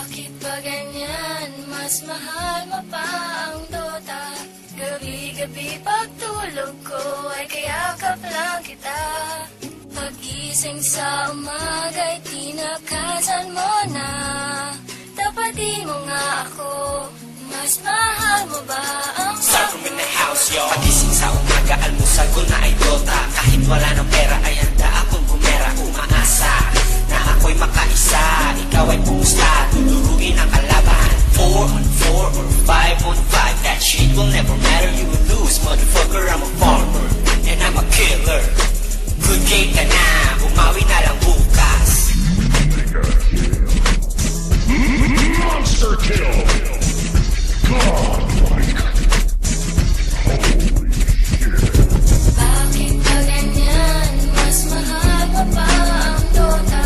Bakit ba ganyan? Mas mahal mo pa ang Dota. Gabi-gabi pagtulog ko ay kayakap lang kita. Pagising sa umaga'y tinakasan mo na. Tapatin mo nga ako. Mas mahal mo ba ang Sarong in the house, yo. Pagising sa umaga, almusal ko na ay Dota. Kahit wala ng pera ay handa akong bumera. Umaasa na ako'y makaisa. Ikaw ay pusta, tuturuin ang kalaban. 4 on 4 or 5 on 5. That shit will never matter, you will lose. Motherfucker, I'm a farmer and I'm a killer. Good game ka na, bumawi na lang bukas. Monster kill! Godlike! Holy shit! Bakit ba ganyan? Mas mahal mo pa ang Dota.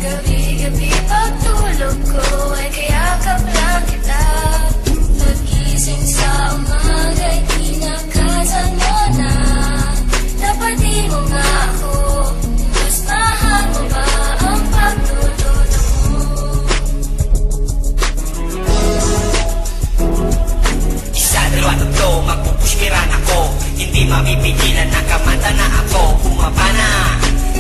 Gabi-gabi pagtulog ko ay kayakap lang kita. Pagising sa umaga'y tinakasan mo na. Tapatin mo nga ako. Mas mahal mo ba ang pagtutulog mo? Isa, dalawa, tatlo, magpupuskiran ako. Hindi mapipigilan na kamanta na ako. Bumaba na,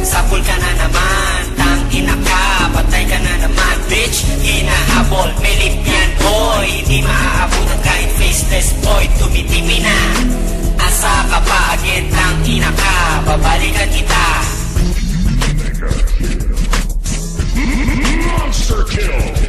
sabol ka na naman. Tangina ka, patay ka na naman. Bitch, hinahabol, may lip yan boy. Hindi maaabutan kahit faceless boy. Tumitimi na, asa ka pa again. Tangina ka, babalikan kita. Monster kill!